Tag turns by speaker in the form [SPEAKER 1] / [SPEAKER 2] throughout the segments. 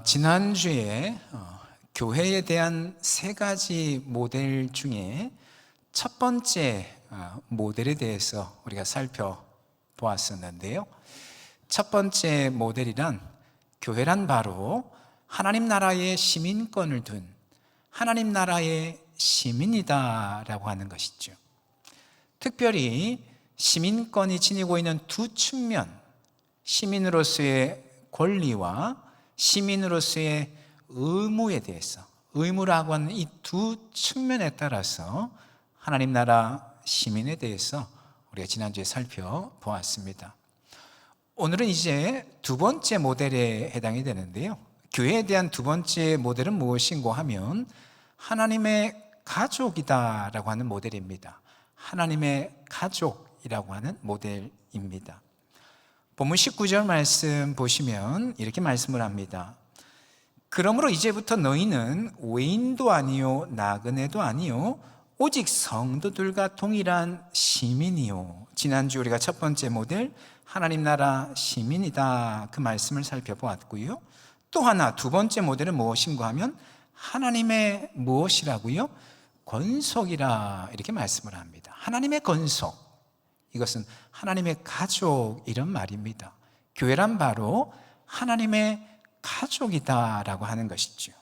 [SPEAKER 1] 지난주에 교회에 대한 세 가지 모델 중에 첫 번째 모델에 대해서 우리가 살펴보았었는데요. 첫 번째 모델이란 교회란 바로 하나님 나라의 시민권을 둔 하나님 나라의 시민이다라고 하는 것이죠. 특별히 시민권이 지니고 있는 두 측면, 시민으로서의 권리와 시민으로서의 의무에 대해서, 의무라고 하는 이 두 측면에 따라서 하나님 나라 시민에 대해서 우리가 지난주에 살펴보았습니다. 오늘은 이제 두 번째 모델에 해당이 되는데요. 교회에 대한 두 번째 모델은 무엇인고 하면 하나님의 가족이다라고 하는 모델입니다. 하나님의 가족이라고 하는 모델입니다. 본문 19절 말씀 보시면 이렇게 말씀을 합니다. 그러므로 이제부터 너희는 외인도 아니요 나그네도 아니요 오직 성도들과 동일한 시민이요. 지난주 우리가 첫 번째 모델 하나님 나라 시민이다 그 말씀을 살펴보았고요. 또 하나 두 번째 모델은 무엇인가 하면 하나님의 무엇이라고요? 권속이라 이렇게 말씀을 합니다. 하나님의 권속, 이것은 하나님의 가족 이런 말입니다. 교회란 바로 하나님의 가족이다라고 하는 것이죠.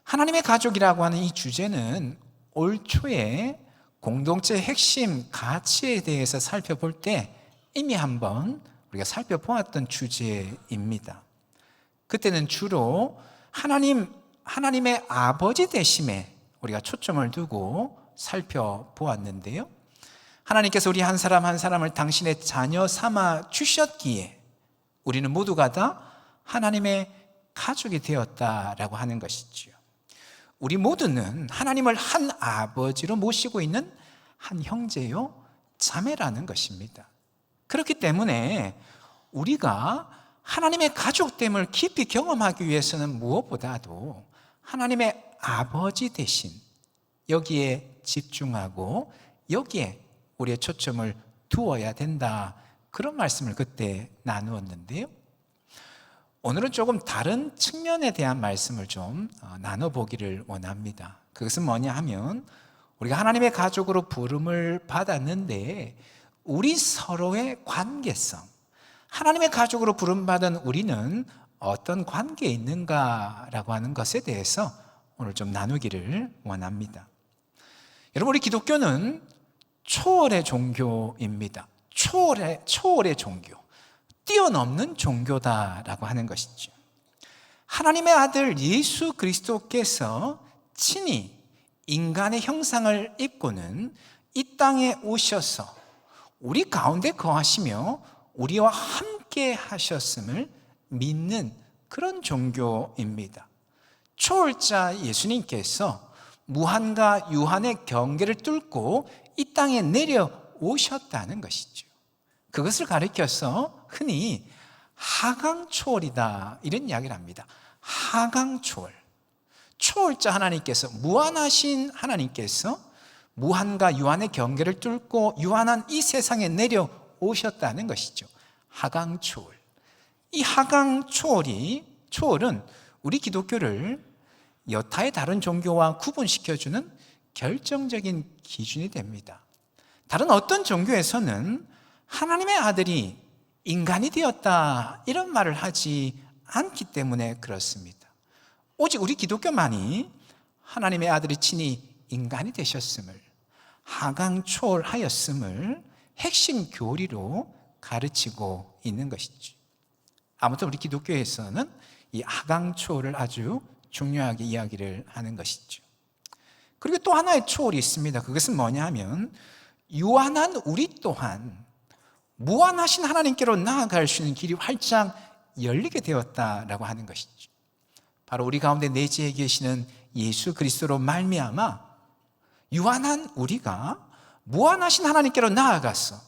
[SPEAKER 1] 하나님의 가족이라고 하는 이 주제는 올 초에 공동체의 핵심 가치에 대해서 살펴볼 때 이미 한번 우리가 살펴보았던 주제입니다. 그때는 주로 하나님의 아버지 되심에 우리가 초점을 두고 살펴보았는데요. 하나님께서 우리 한 사람 한 사람을 당신의 자녀 삼아 주셨기에 우리는 모두가 다 하나님의 가족이 되었다라고 하는 것이지요. 우리 모두는 하나님을 한 아버지로 모시고 있는 한 형제요 자매라는 것입니다. 그렇기 때문에 우리가 하나님의 가족됨을 깊이 경험하기 위해서는 무엇보다도 하나님의 아버지 되신 여기에 집중하고 여기에 우리의 초점을 두어야 된다, 그런 말씀을 그때 나누었는데요. 오늘은 조금 다른 측면에 대한 말씀을 좀 나눠보기를 원합니다. 그것은 뭐냐 하면 우리가 하나님의 가족으로 부름을 받았는데 우리 서로의 관계성, 하나님의 가족으로 부름받은 우리는 어떤 관계에 있는가라고 하는 것에 대해서 오늘 좀 나누기를 원합니다. 여러분, 우리 기독교는 초월의 종교입니다. 초월의 종교, 뛰어넘는 종교다라고 하는 것이죠. 하나님의 아들 예수 그리스도께서 친히 인간의 형상을 입고는 이 땅에 오셔서 우리 가운데 거하시며 우리와 함께 하셨음을 믿는 그런 종교입니다. 초월자 예수님께서 무한과 유한의 경계를 뚫고 이 땅에 내려오셨다는 것이죠. 그것을 가리켜서 흔히 하강초월이다 이런 이야기를 합니다. 하강초월, 초월자 하나님께서, 무한하신 하나님께서 무한과 유한의 경계를 뚫고 유한한 이 세상에 내려오셨다는 것이죠. 하강초월. 이 초월은 우리 기독교를 여타의 다른 종교와 구분시켜주는 결정적인 기준이 됩니다. 다른 어떤 종교에서는 하나님의 아들이 인간이 되었다 이런 말을 하지 않기 때문에 그렇습니다. 오직 우리 기독교만이 하나님의 아들이 친히 인간이 되셨음을, 하강초월하였음을 핵심 교리로 가르치고 있는 것이죠. 아무튼 우리 기독교에서는 이 하강초월을 아주 중요하게 이야기를 하는 것이죠. 그리고 또 하나의 초월이 있습니다. 그것은 뭐냐 하면 유한한 우리 또한 무한하신 하나님께로 나아갈 수 있는 길이 활짝 열리게 되었다라고 하는 것이죠. 바로 우리 가운데 내재해 계시는 예수 그리스도로 말미암아 유한한 우리가 무한하신 하나님께로 나아가서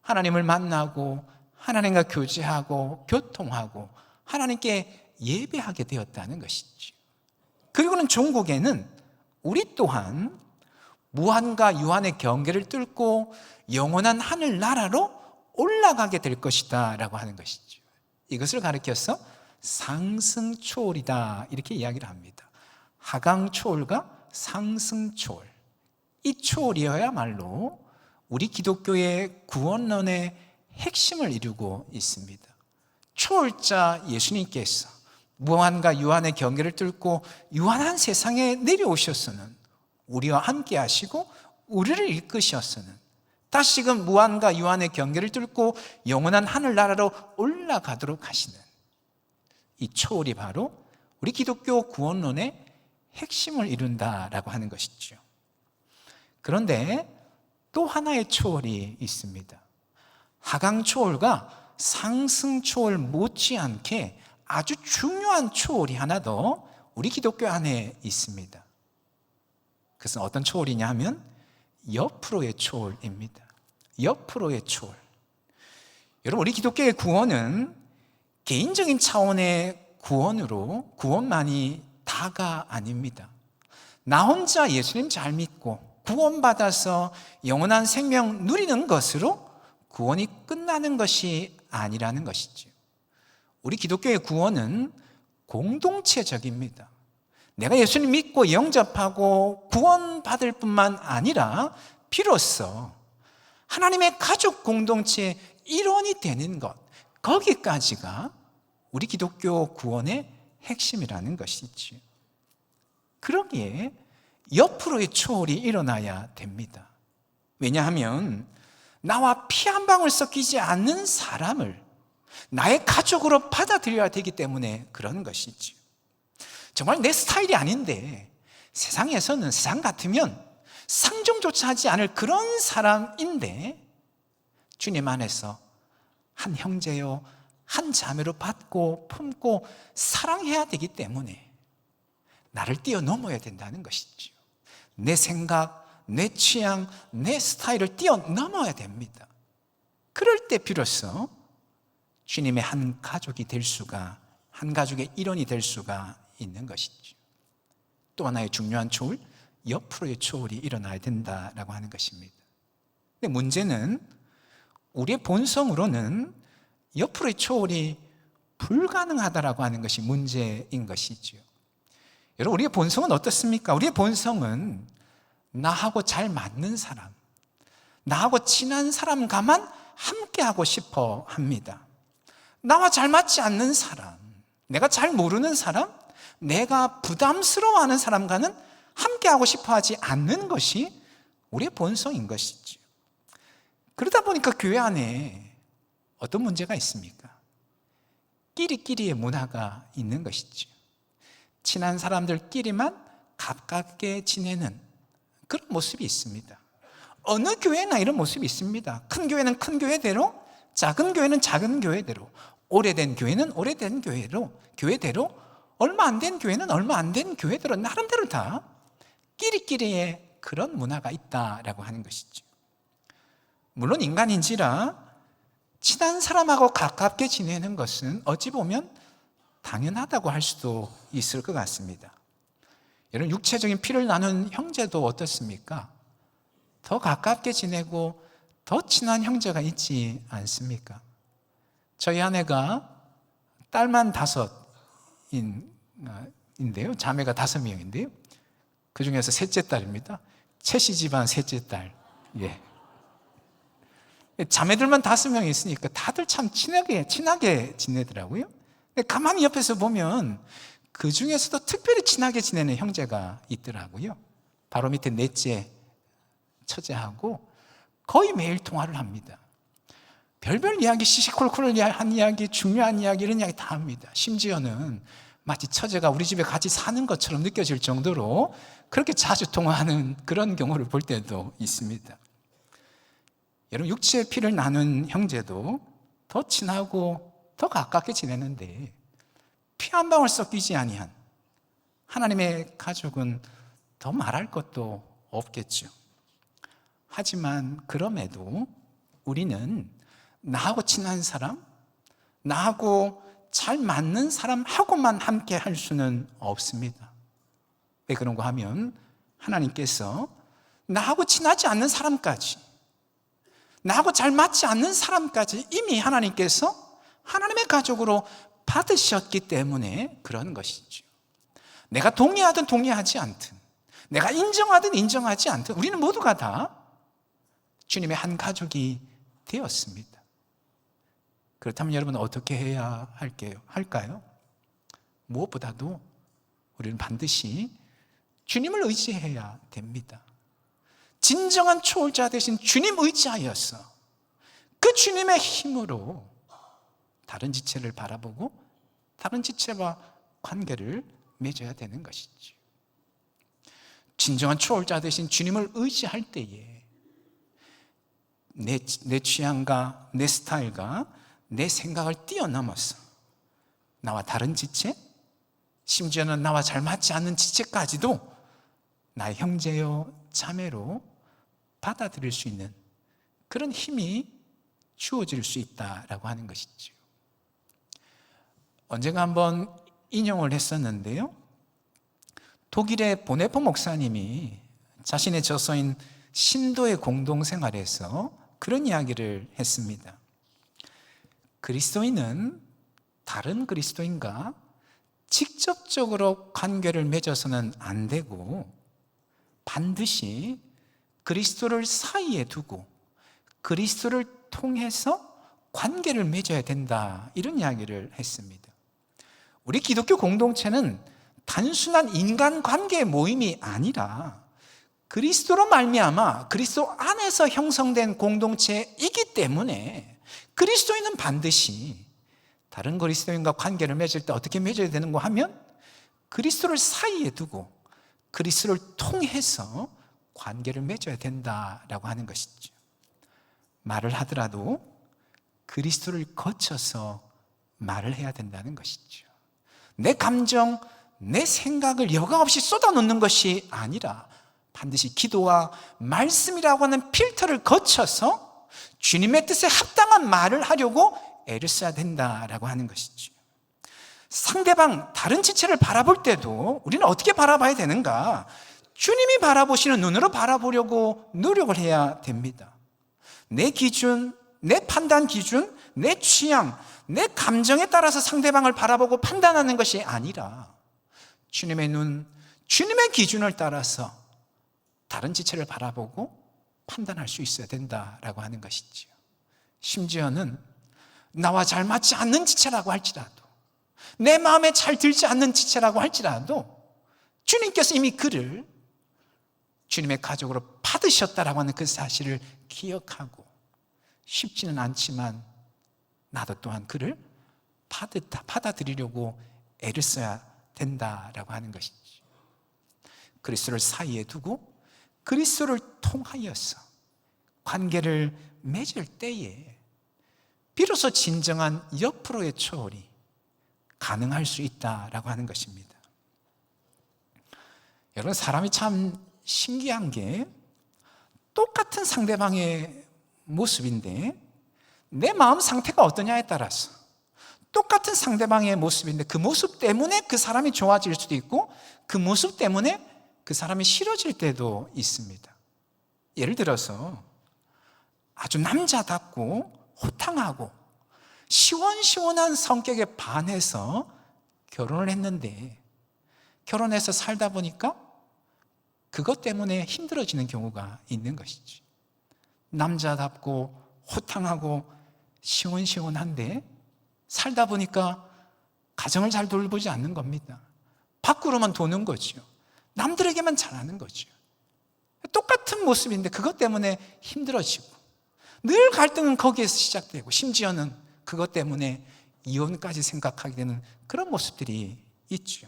[SPEAKER 1] 하나님을 만나고 하나님과 교제하고 교통하고 하나님께 예배하게 되었다는 것이죠. 그리고는 종국에는 우리 또한 무한과 유한의 경계를 뚫고 영원한 하늘나라로 올라가게 될 것이다 라고 하는 것이죠. 이것을 가리켜서 상승 초월이다, 이렇게 이야기를 합니다. 하강 초월과 상승 초월, 이 초월이어야말로 우리 기독교의 구원론의 핵심을 이루고 있습니다. 초월자 예수님께서 무한과 유한의 경계를 뚫고 유한한 세상에 내려오셨으는 우리와 함께 하시고 우리를 이끄셨으는 다시금 무한과 유한의 경계를 뚫고 영원한 하늘나라로 올라가도록 하시는 이 초월이 바로 우리 기독교 구원론의 핵심을 이룬다라고 하는 것이죠. 그런데 또 하나의 초월이 있습니다. 하강 초월과 상승 초월 못지않게 아주 중요한 초월이 하나 더 우리 기독교 안에 있습니다. 그것은 어떤 초월이냐 하면 옆으로의 초월입니다. 옆으로의 초월. 여러분, 우리 기독교의 구원은 개인적인 차원의 구원만이 다가 아닙니다. 나 혼자 예수님 잘 믿고 구원받아서 영원한 생명 누리는 것으로 구원이 끝나는 것이 아니라는 것이죠. 우리 기독교의 구원은 공동체적입니다. 내가 예수님 믿고 영접하고 구원받을 뿐만 아니라 비로소 하나님의 가족 공동체의 일원이 되는 것, 거기까지가 우리 기독교 구원의 핵심이라는 것이죠. 그러기에 옆으로의 초월이 일어나야 됩니다. 왜냐하면 나와 피 한 방울 섞이지 않는 사람을 나의 가족으로 받아들여야 되기 때문에 그런 것이죠. 정말 내 스타일이 아닌데 세상에서는 세상 같으면 상종조차 하지 않을 그런 사람인데 주님 안에서 한 형제요 한 자매로 받고 품고 사랑해야 되기 때문에 나를 뛰어넘어야 된다는 것이죠. 내 생각, 내 취향, 내 스타일을 뛰어넘어야 됩니다. 그럴 때 비로소 주님의 한 가족이 될 수가, 한 가족의 일원이 될 수가 있는 것이죠. 또 하나의 중요한 초월, 옆으로의 초월이 일어나야 된다라고 하는 것입니다. 근데 문제는 우리의 본성으로는 옆으로의 초월이 불가능하다라고 하는 것이 문제인 것이죠. 여러분, 우리의 본성은 어떻습니까? 우리의 본성은 나하고 잘 맞는 사람, 나하고 친한 사람과만 함께하고 싶어 합니다. 나와 잘 맞지 않는 사람, 내가 잘 모르는 사람, 내가 부담스러워하는 사람과는 함께하고 싶어 하지 않는 것이 우리의 본성인 것이죠. 그러다 보니까 교회 안에 어떤 문제가 있습니까? 끼리끼리의 문화가 있는 것이죠. 친한 사람들끼리만 가깝게 지내는 그런 모습이 있습니다. 어느 교회나 이런 모습이 있습니다. 큰 교회는 큰 교회대로, 작은 교회는 작은 교회대로, 오래된 교회는 오래된 교회대로, 얼마 안 된 교회는 얼마 안 된 교회대로 나름대로 다 끼리끼리의 그런 문화가 있다라고 하는 것이죠. 물론 인간인지라 친한 사람하고 가깝게 지내는 것은 어찌 보면 당연하다고 할 수도 있을 것 같습니다. 여러분, 육체적인 피를 나눈 형제도 어떻습니까? 더 가깝게 지내고 더 친한 형제가 있지 않습니까? 저희 아내가 딸만 5인데요, 자매가 5명인데요, 그 중에서 셋째 딸입니다. 최씨 집안 셋째 딸. 예. 자매들만 5명이 있으니까 다들 참 친하게 지내더라고요. 가만히 옆에서 보면 그 중에서도 특별히 친하게 지내는 형제가 있더라고요. 바로 밑에 넷째 처제하고 거의 매일 통화를 합니다. 별별 이야기, 시시콜콜한 이야기, 중요한 이야기, 이런 이야기 다 합니다. 심지어는 마치 처제가 우리 집에 같이 사는 것처럼 느껴질 정도로 그렇게 자주 통화하는 그런 경우를 볼 때도 있습니다. 여러분, 육체의 피를 나눈 형제도 더 친하고 더 가깝게 지내는데 피 한 방울 섞이지 아니한 하나님의 가족은 더 말할 것도 없겠죠. 하지만 그럼에도 우리는 나하고 친한 사람, 나하고 잘 맞는 사람하고만 함께 할 수는 없습니다. 왜 그런가 하면 하나님께서 나하고 친하지 않는 사람까지, 나하고 잘 맞지 않는 사람까지 이미 하나님께서 하나님의 가족으로 받으셨기 때문에 그런 것이죠. 내가 동의하든 동의하지 않든, 내가 인정하든 인정하지 않든 우리는 모두가 다 주님의 한 가족이 되었습니다. 그렇다면 여러분 어떻게 해야 할까요? 무엇보다도 우리는 반드시 주님을 의지해야 됩니다. 진정한 초월자 되신 주님 의지하여서 그 주님의 힘으로 다른 지체를 바라보고 다른 지체와 관계를 맺어야 되는 것이죠. 진정한 초월자 되신 주님을 의지할 때에 내 취향과 내 스타일과 내 생각을 뛰어넘어서 나와 다른 지체, 심지어는 나와 잘 맞지 않는 지체까지도 나의 형제요 자매로 받아들일 수 있는 그런 힘이 주어질 수 있다라고 하는 것이죠. 언젠가 한번 인용을 했었는데요, 독일의 보네포 목사님이 자신의 저서인 신도의 공동생활에서 그런 이야기를 했습니다. 그리스도인은 다른 그리스도인과 직접적으로 관계를 맺어서는 안 되고 반드시 그리스도를 사이에 두고 그리스도를 통해서 관계를 맺어야 된다, 이런 이야기를 했습니다. 우리 기독교 공동체는 단순한 인간관계의 모임이 아니라 그리스도로 말미암아 그리스도 안에서 형성된 공동체이기 때문에 그리스도인은 반드시 다른 그리스도인과 관계를 맺을 때 어떻게 맺어야 되는가 하면 그리스도를 사이에 두고 그리스도를 통해서 관계를 맺어야 된다라고 하는 것이죠. 말을 하더라도 그리스도를 거쳐서 말을 해야 된다는 것이죠. 내 감정, 내 생각을 여과 없이 쏟아놓는 것이 아니라 반드시 기도와 말씀이라고 하는 필터를 거쳐서 주님의 뜻에 합당한 말을 하려고 애를 써야 된다라고 하는 것이죠. 상대방, 다른 지체를 바라볼 때도 우리는 어떻게 바라봐야 되는가? 주님이 바라보시는 눈으로 바라보려고 노력을 해야 됩니다. 내 기준, 내 판단 기준, 내 취향, 내 감정에 따라서 상대방을 바라보고 판단하는 것이 아니라 주님의 눈, 주님의 기준을 따라서 다른 지체를 바라보고 판단할 수 있어야 된다라고 하는 것이지요. 심지어는 나와 잘 맞지 않는 지체라고 할지라도, 내 마음에 잘 들지 않는 지체라고 할지라도 주님께서 이미 그를 주님의 가족으로 받으셨다라고 하는 그 사실을 기억하고, 쉽지는 않지만 나도 또한 그를 받아들이려고 애를 써야 된다라고 하는 것이지. 그리스도를 사이에 두고 그리스도를 통하여서 관계를 맺을 때에 비로소 진정한 옆으로의 초월이 가능할 수 있다라고 하는 것입니다. 여러분, 사람이 참 신기한 게 똑같은 상대방의 모습인데 내 마음 상태가 어떠냐에 따라서 똑같은 상대방의 모습인데 그 모습 때문에 그 사람이 좋아질 수도 있고 그 모습 때문에 그 사람이 싫어질 때도 있습니다. 예를 들어서 아주 남자답고 호탕하고 시원시원한 성격에 반해서 결혼을 했는데 결혼해서 살다 보니까 그것 때문에 힘들어지는 경우가 있는 것이지. 남자답고 호탕하고 시원시원한데 살다 보니까 가정을 잘 돌보지 않는 겁니다. 밖으로만 도는 거죠. 남들에게만 잘하는 거죠. 똑같은 모습인데 그것 때문에 힘들어지고 늘 갈등은 거기에서 시작되고 심지어는 그것 때문에 이혼까지 생각하게 되는 그런 모습들이 있죠.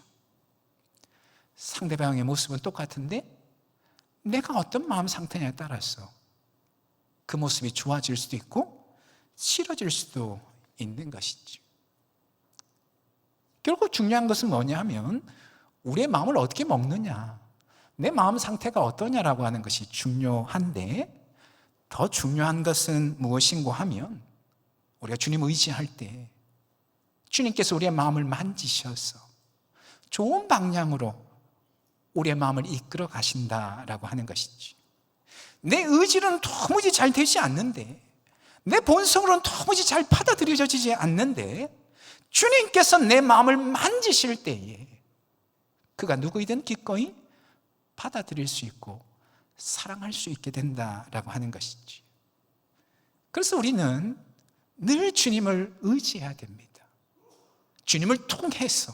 [SPEAKER 1] 상대방의 모습은 똑같은데 내가 어떤 마음 상태냐에 따라서 그 모습이 좋아질 수도 있고 싫어질 수도 있는 것이죠. 결국 중요한 것은 뭐냐 하면 우리의 마음을 어떻게 먹느냐, 내 마음 상태가 어떠냐라고 하는 것이 중요한데, 더 중요한 것은 무엇인고 하면 우리가 주님 의지할 때 주님께서 우리의 마음을 만지셔서 좋은 방향으로 우리의 마음을 이끌어 가신다라고 하는 것이지. 내 의지로는 도무지 잘 되지 않는데, 내 본성으로는 도무지 잘 받아들여지지 않는데 주님께서 내 마음을 만지실 때에 그가 누구이든 기꺼이 받아들일 수 있고 사랑할 수 있게 된다라고 하는 것이지. 그래서 우리는 늘 주님을 의지해야 됩니다. 주님을 통해서,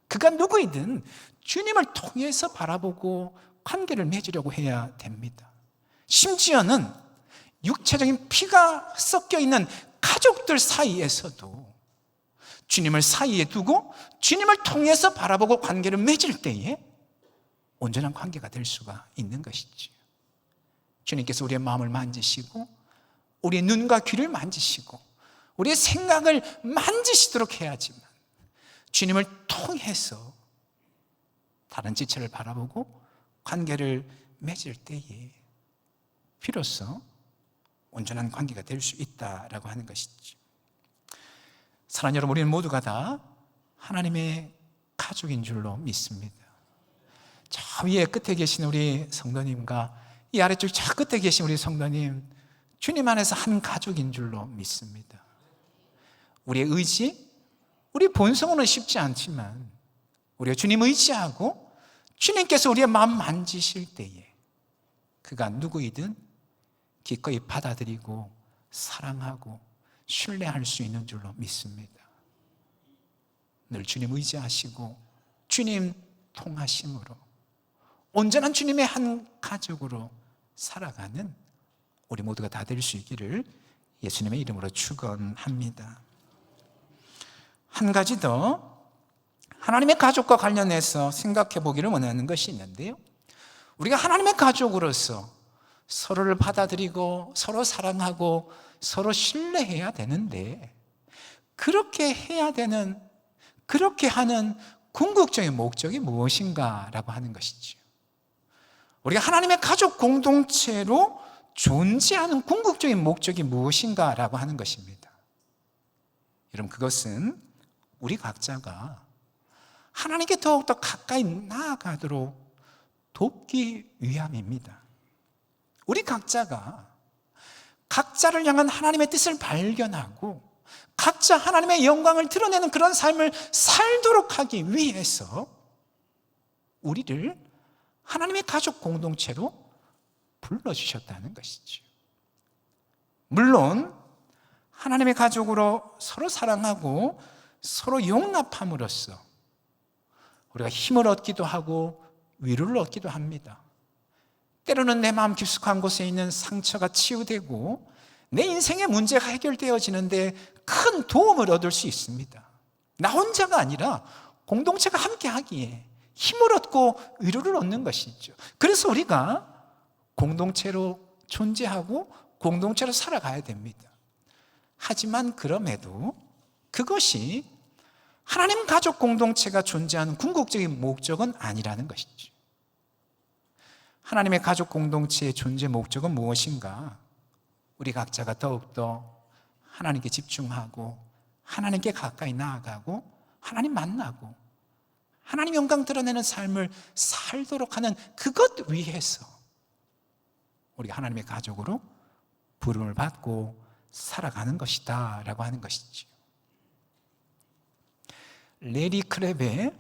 [SPEAKER 1] 그가 누구이든 주님을 통해서 바라보고 관계를 맺으려고 해야 됩니다. 심지어는 육체적인 피가 섞여 있는 가족들 사이에서도 주님을 사이에 두고 주님을 통해서 바라보고 관계를 맺을 때에 온전한 관계가 될 수가 있는 것이지. 주님께서 우리의 마음을 만지시고 우리의 눈과 귀를 만지시고 우리의 생각을 만지시도록 해야지만 주님을 통해서 다른 지체를 바라보고 관계를 맺을 때에 비로소 온전한 관계가 될 수 있다라고 하는 것이지. 사랑하는 여러분, 우리는 모두가 다 하나님의 가족인 줄로 믿습니다. 저 위에 끝에 계신 우리 성도님과 이 아래쪽 저 끝에 계신 우리 성도님, 주님 안에서 한 가족인 줄로 믿습니다. 우리의 의지, 우리 본성은 쉽지 않지만 우리가 주님 의지하고 주님께서 우리의 마음 만지실 때에 그가 누구이든 기꺼이 받아들이고 사랑하고 신뢰할 수 있는 줄로 믿습니다. 늘 주님 의지하시고 주님 통하심으로 온전한 주님의 한 가족으로 살아가는 우리 모두가 다 될 수 있기를 예수님의 이름으로 축원합니다. 한 가지 더 하나님의 가족과 관련해서 생각해 보기를 원하는 것이 있는데요, 우리가 하나님의 가족으로서 서로를 받아들이고 서로 사랑하고 서로 신뢰해야 되는데, 그렇게 해야 되는, 그렇게 하는 궁극적인 목적이 무엇인가라고 하는 것이죠. 우리가 하나님의 가족 공동체로 존재하는 궁극적인 목적이 무엇인가라고 하는 것입니다. 여러분, 그것은 우리 각자가 하나님께 더욱더 가까이 나아가도록 돕기 위함입니다. 우리 각자가 각자를 향한 하나님의 뜻을 발견하고 각자 하나님의 영광을 드러내는 그런 삶을 살도록 하기 위해서 우리를 하나님의 가족 공동체로 불러주셨다는 것이죠. 물론 하나님의 가족으로 서로 사랑하고 서로 용납함으로써 우리가 힘을 얻기도 하고 위로를 얻기도 합니다. 때로는 내 마음 깊숙한 곳에 있는 상처가 치유되고 내 인생의 문제가 해결되어지는데 큰 도움을 얻을 수 있습니다. 나 혼자가 아니라 공동체가 함께 하기에 힘을 얻고 위로를 얻는 것이죠. 그래서 우리가 공동체로 존재하고 공동체로 살아가야 됩니다. 하지만 그럼에도 그것이 하나님 가족 공동체가 존재하는 궁극적인 목적은 아니라는 것이죠. 하나님의 가족 공동체의 존재 목적은 무엇인가? 우리 각자가 더욱더 하나님께 집중하고 하나님께 가까이 나아가고 하나님 만나고 하나님 영광 드러내는 삶을 살도록 하는 그것 위해서 우리가 하나님의 가족으로 부름을 받고 살아가는 것이다 라고 하는 것이죠. 레리 크랩의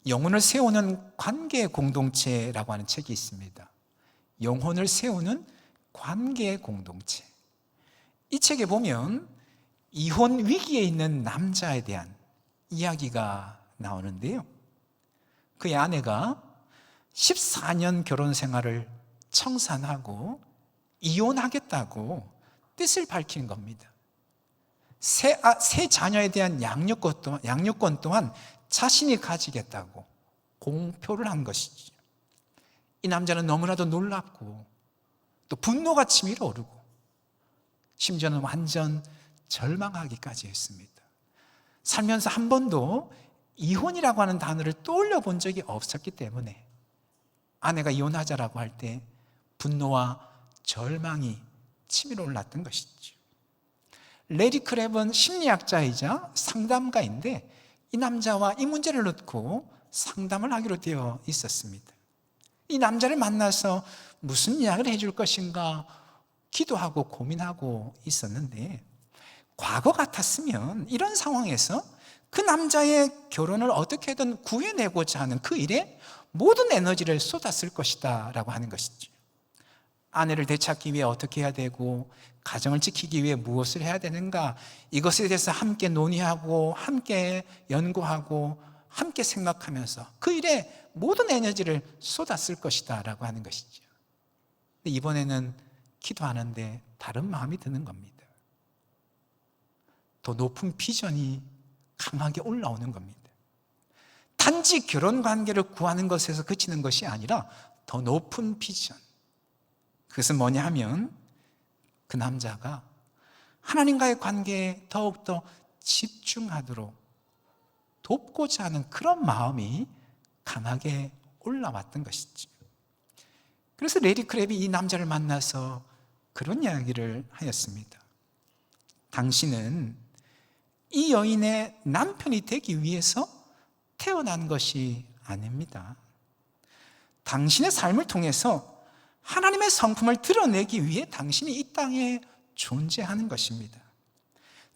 [SPEAKER 1] 영혼을 세우는 관계 공동체라고 하는 책이 있습니다. 영혼을 세우는 관계 공동체. 이 책에 보면 이혼 위기에 있는 남자에 대한 이야기가 나오는데요, 그의 아내가 14년 결혼 생활을 청산하고 이혼하겠다고 뜻을 밝힌 겁니다. 세 자녀에 대한 양육권 또한 자신이 가지겠다고 공표를 한 것이죠. 이 남자는 너무나도 놀랍고 또 분노가 치밀어 오르고 심지어는 완전 절망하기까지 했습니다. 살면서 한 번도 이혼이라고 하는 단어를 떠올려 본 적이 없었기 때문에 아내가 이혼하자라고 할 때 분노와 절망이 치밀어 올랐던 것이죠. 레리 크랩은 심리학자이자 상담가인데 이 남자와 이 문제를 놓고 상담을 하기로 되어 있었습니다. 이 남자를 만나서 무슨 이야기를 해줄 것인가 기도하고 고민하고 있었는데, 과거 같았으면 이런 상황에서 그 남자의 결혼을 어떻게든 구해내고자 하는 그 일에 모든 에너지를 쏟았을 것이다 라고 하는 것이죠. 아내를 되찾기 위해 어떻게 해야 되고, 가정을 지키기 위해 무엇을 해야 되는가, 이것에 대해서 함께 논의하고 함께 연구하고 함께 생각하면서 그 일에 모든 에너지를 쏟았을 것이다 라고 하는 것이죠. 이번에는 기도하는데 다른 마음이 드는 겁니다. 더 높은 비전이 강하게 올라오는 겁니다. 단지 결혼 관계를 구하는 것에서 그치는 것이 아니라 더 높은 비전, 그것은 뭐냐 하면 그 남자가 하나님과의 관계에 더욱더 집중하도록 돕고자 하는 그런 마음이 강하게 올라왔던 것이지. 그래서 레리 크랩이 이 남자를 만나서 그런 이야기를 하였습니다. 당신은 이 여인의 남편이 되기 위해서 태어난 것이 아닙니다. 당신의 삶을 통해서 하나님의 성품을 드러내기 위해 당신이 이 땅에 존재하는 것입니다.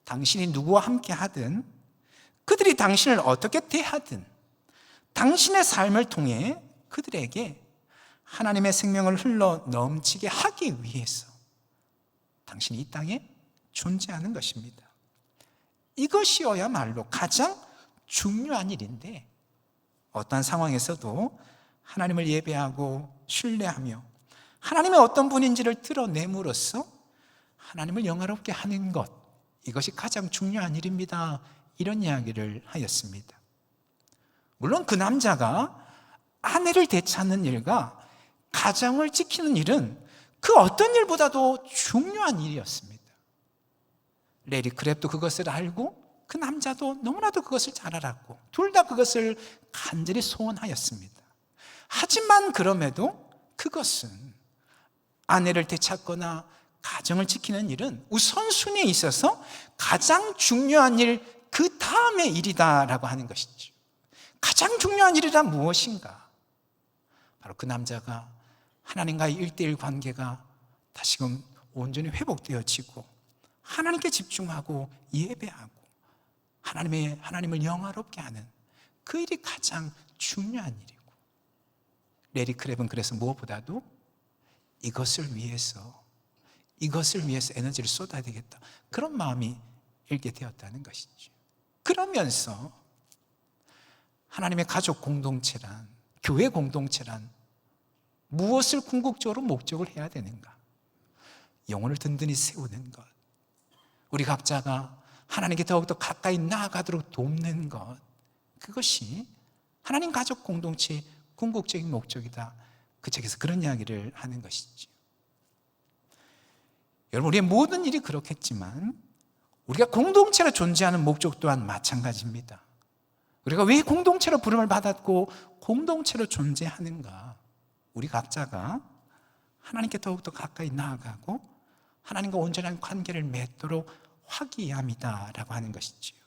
[SPEAKER 1] 당신이 누구와 함께 하든, 그들이 당신을 어떻게 대하든, 당신의 삶을 통해 그들에게 하나님의 생명을 흘러 넘치게 하기 위해서 당신이 이 땅에 존재하는 것입니다. 이것이어야말로 가장 중요한 일인데, 어떠한 상황에서도 하나님을 예배하고 신뢰하며 하나님의 어떤 분인지를 드러냄으로써 하나님을 영화롭게 하는 것, 이것이 가장 중요한 일입니다. 이런 이야기를 하였습니다. 물론 그 남자가 아내를 되찾는 일과 가정을 지키는 일은 그 어떤 일보다도 중요한 일이었습니다. 레리 크랩도 그것을 알고 그 남자도 너무나도 그것을 잘 알았고 둘 다 그것을 간절히 소원하였습니다. 하지만 그럼에도 그것은 아내를 되찾거나 가정을 지키는 일은 우선순위에 있어서 가장 중요한 일, 그 다음의 일이다라고 하는 것이죠. 가장 중요한 일이란 무엇인가? 바로 그 남자가 하나님과의 1:1 관계가 다시금 온전히 회복되어지고 하나님께 집중하고 예배하고 하나님을 영화롭게 하는 그 일이 가장 중요한 일이고, 레리 크랩은 그래서 무엇보다도 이것을 위해서 에너지를 쏟아야 되겠다, 그런 마음이 일게 되었다는 것이죠. 그러면서 하나님의 가족 공동체란, 교회 공동체란 무엇을 궁극적으로 목적을 해야 되는가? 영혼을 든든히 세우는 것, 우리 각자가 하나님께 더욱더 가까이 나아가도록 돕는 것, 그것이 하나님 가족 공동체의 궁극적인 목적이다. 그 책에서 그런 이야기를 하는 것이죠. 여러분, 우리의 모든 일이 그렇겠지만 우리가 공동체로 존재하는 목적 또한 마찬가지입니다. 우리가 왜 공동체로 부름을 받았고 공동체로 존재하는가? 우리 각자가 하나님께 더욱더 가까이 나아가고 하나님과 온전한 관계를 맺도록 화기함이다라고 하는 것이지요.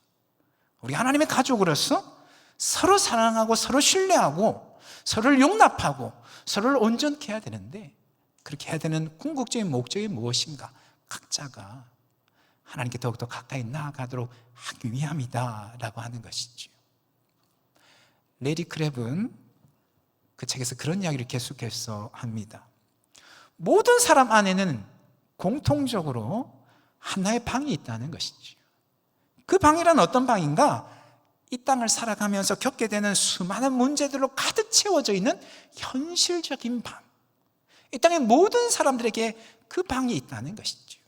[SPEAKER 1] 우리 하나님의 가족으로서 서로 사랑하고 서로 신뢰하고 서로를 용납하고 서로를 온전케 해야 되는데, 그렇게 해야 되는 궁극적인 목적이 무엇인가? 각자가 하나님께 더욱더 가까이 나아가도록 하기 위함이다라고 하는 것이지요. 레리 크랩은 그 책에서 그런 이야기를 계속해서 합니다. 모든 사람 안에는 공통적으로 하나의 방이 있다는 것이지요. 그 방이란 어떤 방인가? 이 땅을 살아가면서 겪게 되는 수많은 문제들로 가득 채워져 있는 현실적인 방, 이 땅의 모든 사람들에게 그 방이 있다는 것이죠.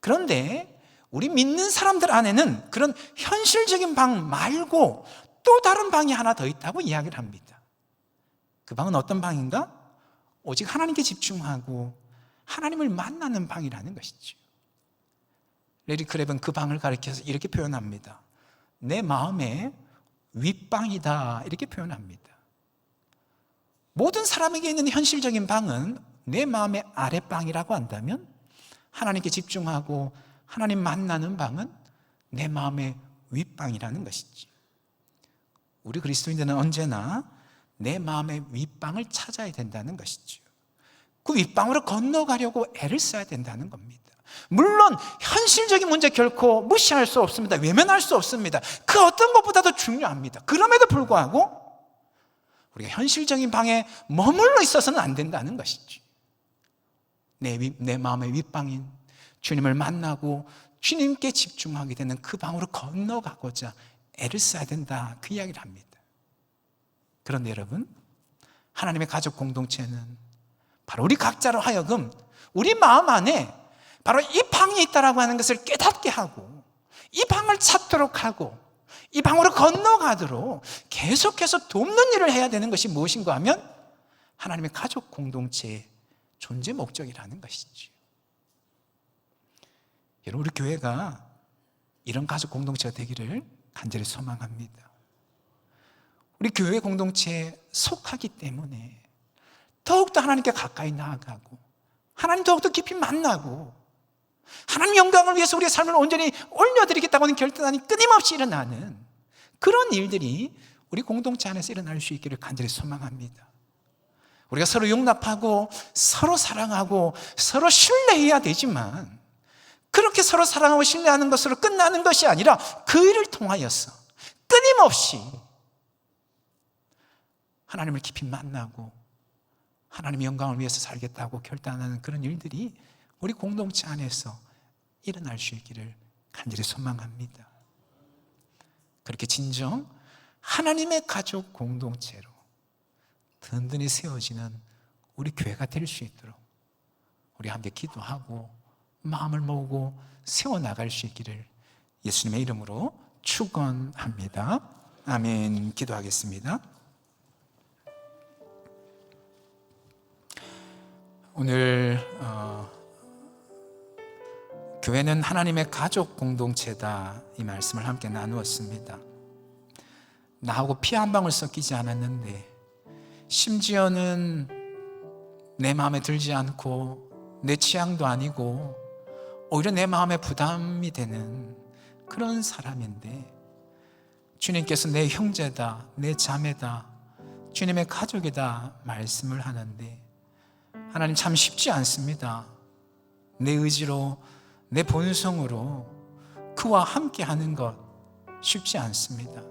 [SPEAKER 1] 그런데 우리 믿는 사람들 안에는 그런 현실적인 방 말고 또 다른 방이 하나 더 있다고 이야기를 합니다. 그 방은 어떤 방인가? 오직 하나님께 집중하고 하나님을 만나는 방이라는 것이죠. 레리 크랩은 그 방을 가리켜서 이렇게 표현합니다. 내 마음의 윗방이다, 이렇게 표현합니다. 모든 사람에게 있는 현실적인 방은 내 마음의 아랫방이라고 한다면, 하나님께 집중하고 하나님 만나는 방은 내 마음의 윗방이라는 것이지. 우리 그리스도인들은 언제나 내 마음의 윗방을 찾아야 된다는 것이죠. 그 윗방으로 건너가려고 애를 써야 된다는 겁니다. 물론 현실적인 문제 결코 무시할 수 없습니다. 외면할 수 없습니다. 그 어떤 것보다도 중요합니다. 그럼에도 불구하고 우리가 현실적인 방에 머물러 있어서는 안 된다는 것이지. 내 마음의 윗방인 주님을 만나고 주님께 집중하게 되는 그 방으로 건너가고자 애를 써야 된다, 그 이야기를 합니다. 그런데 여러분, 하나님의 가족 공동체는 바로 우리 각자로 하여금 우리 마음 안에 바로 이 방이 있다라고 하는 것을 깨닫게 하고, 이 방을 찾도록 하고, 이 방으로 건너가도록 계속해서 돕는 일을 해야 되는 것이 무엇인가 하면 하나님의 가족 공동체의 존재 목적이라는 것이죠. 여러분, 우리 교회가 이런 가족 공동체가 되기를 간절히 소망합니다. 우리 교회 공동체에 속하기 때문에 더욱더 하나님께 가까이 나아가고, 하나님 더욱더 깊이 만나고, 하나님 영광을 위해서 우리의 삶을 온전히 올려드리겠다고 하는 결단이 끊임없이 일어나는 그런 일들이 우리 공동체 안에서 일어날 수 있기를 간절히 소망합니다. 우리가 서로 용납하고 서로 사랑하고 서로 신뢰해야 되지만, 그렇게 서로 사랑하고 신뢰하는 것으로 끝나는 것이 아니라 그 일을 통하여서 끊임없이 하나님을 깊이 만나고 하나님의 영광을 위해서 살겠다고 결단하는 그런 일들이 우리 공동체 안에서 일어날 수 있기를 간절히 소망합니다. 그렇게 진정 하나님의 가족 공동체로 든든히 세워지는 우리 교회가 될 수 있도록 우리 함께 기도하고 마음을 모으고 세워나갈 수 있기를 예수님의 이름으로 축원합니다. 아멘. 기도하겠습니다. 오늘 교회는 하나님의 가족 공동체다, 이 말씀을 함께 나누었습니다. 나하고 피 한 방울 섞이지 않았는데, 심지어는 내 마음에 들지 않고 내 취향도 아니고 오히려 내 마음에 부담이 되는 그런 사람인데, 주님께서 내 형제다, 내 자매다, 주님의 가족이다 말씀을 하는데, 하나님 참 쉽지 않습니다. 내 의지로, 내 본성으로 그와 함께 하는 것 쉽지 않습니다.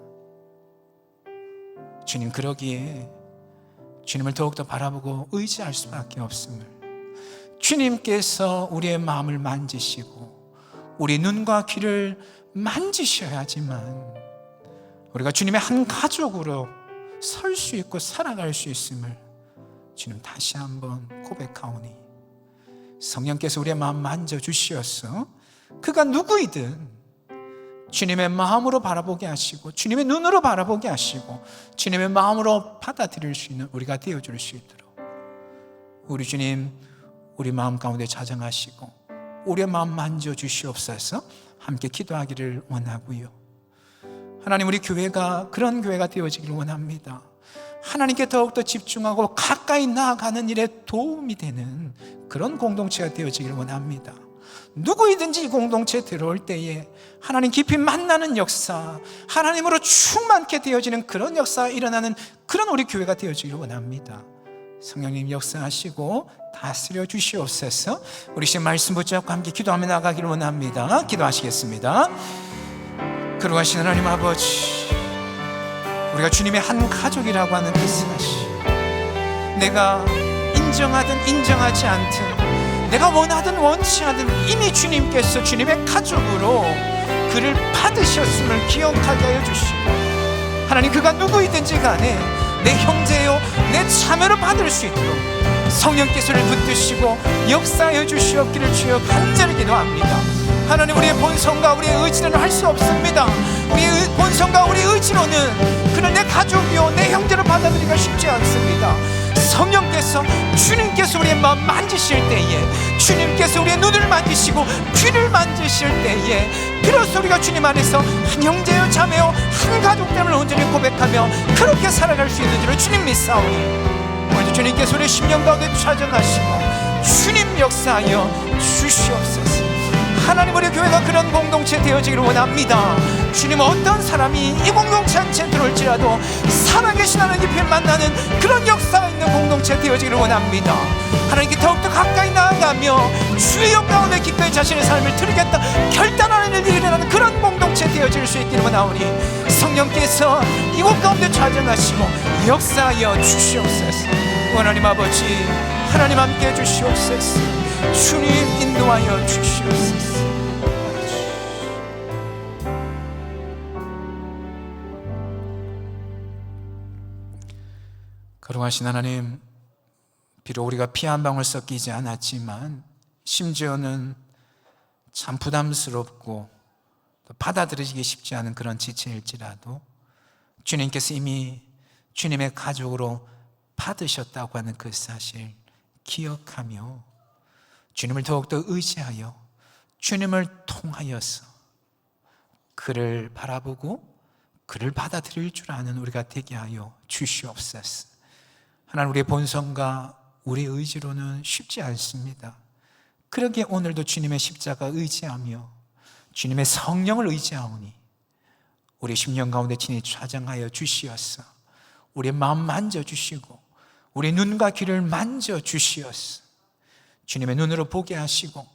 [SPEAKER 1] 주님, 그러기에 주님을 더욱더 바라보고 의지할 수밖에 없음을, 주님께서 우리의 마음을 만지시고 우리 눈과 귀를 만지셔야지만 우리가 주님의 한 가족으로 설 수 있고 살아갈 수 있음을 주님 다시 한번 고백하오니, 성령께서 우리의 마음 만져주시어서 그가 누구이든 주님의 마음으로 바라보게 하시고 주님의 눈으로 바라보게 하시고 주님의 마음으로 받아들일 수 있는 우리가 되어줄 수 있도록 우리 주님, 우리 마음 가운데 자정하시고 우리의 마음 만져주시옵소서. 함께 기도하기를 원하고요. 하나님, 우리 교회가 그런 교회가 되어지기를 원합니다. 하나님께 더욱더 집중하고 가까이 나아가는 일에 도움이 되는 그런 공동체가 되어지기를 원합니다. 누구이든지 이 공동체에 들어올 때에 하나님 깊이 만나는 역사, 하나님으로 충만케 되어지는 그런 역사가 일어나는 그런 우리 교회가 되어지기를 원합니다. 성령님 역사하시고 다스려 주시옵소서. 우리 지금 말씀 붙잡고 함께 기도하며 나가기를 원합니다. 기도하시겠습니다. 거룩하신 하나님 아버지, 우리가 주님의 한 가족이라고 하는 그 사실, 내가 인정하든 인정하지 않든, 내가 원하든 원치 않든 이미 주님께서 주님의 가족으로 그를 받으셨음을 기억하게 하여 주시고, 하나님, 그가 누구이든지 간에 내 형제요 내 자매로 받을 수 있도록 성령께서를 붙드시고 역사하여 주시옵기를 주여 간절히 기도합니다. 하나님, 우리의 본성과 우리의 의지로는 할 수 없습니다. 우리의 본성과 우리의 의지로는 그를 내 가족이요 내 형제로 받아들이기가 쉽지 않습니다. 성령께서, 주님께서 우리의 마음 만지실 때에, 주님께서 우리의 눈을 만지시고 귀를 만지실 때에 비로소 우리가 주님 안에서 한 형제요 자매요 한 가족됨을 온전히 고백하며 그렇게 살아갈 수 있는 줄을 주님 믿사오니, 오늘 주님께서 우리의 심령 가운데 찾아가시고 주님 역사하여 주시옵소서. 하나님, 우리 교회가 그런 공동체 되어지기를 원합니다. 주님, 어떤 사람이 이 공동체 한 채 들어올지라도 살아계신 하나님 깊이 만나는 그런 역사가 있는 공동체 되어지기를 원합니다. 하나님께 더욱더 가까이 나아가며 주의 영광 가운데 기꺼이 자신의 삶을 드리겠다 결단하는 일이 일어나는 그런 공동체 되어질 수 있기를 원하오니 성령께서 이곳 가운데 좌정하시고 역사하여 주시옵소서. 하나님 아버지, 하나님 함께 해주시옵소서. 주님 인도하여 주시옵소서. 거룩하신 하나님, 비록 우리가 피 한 방울 섞이지 않았지만 심지어는 참 부담스럽고 또 받아들이기 쉽지 않은 그런 지체일지라도 주님께서 이미 주님의 가족으로 받으셨다고 하는 그 사실 기억하며 주님을 더욱더 의지하여 주님을 통하여서 그를 바라보고 그를 받아들일 줄 아는 우리가 되게 하여 주시옵소서. 하나님, 우리의 본성과 우리의 의지로는 쉽지 않습니다. 그러기에 오늘도 주님의 십자가 의지하며 주님의 성령을 의지하오니 우리의 심령 가운데 친히 좌정하여 주시옵소서. 우리의 마음 만져주시고 우리의 눈과 귀를 만져주시옵소서. 주님의 눈으로 보게 하시고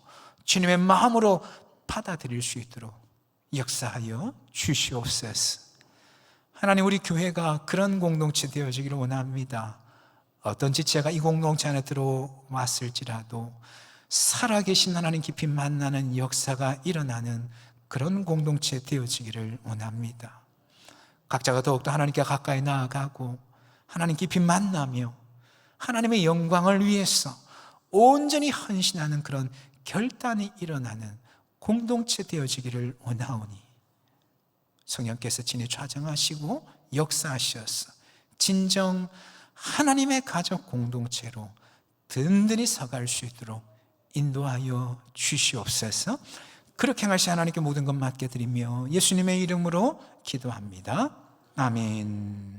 [SPEAKER 1] 주님의 마음으로 받아들일 수 있도록 역사하여 주시옵소서. 하나님, 우리 교회가 그런 공동체 되어지기를 원합니다. 어떤 지체가 이 공동체 안에 들어왔을지라도 살아계신 하나님 깊이 만나는 역사가 일어나는 그런 공동체 되어지기를 원합니다. 각자가 더욱더 하나님께 가까이 나아가고 하나님 깊이 만나며 하나님의 영광을 위해서 온전히 헌신하는 그런 결단이 일어나는 공동체 되어지기를 원하오니 성령께서 친히 좌정하시고 역사하셔서 진정 하나님의 가족 공동체로 든든히 서갈 수 있도록 인도하여 주시옵소서. 그렇게 행하시 하나님께 모든 것 맡겨드리며 예수님의 이름으로 기도합니다. 아멘.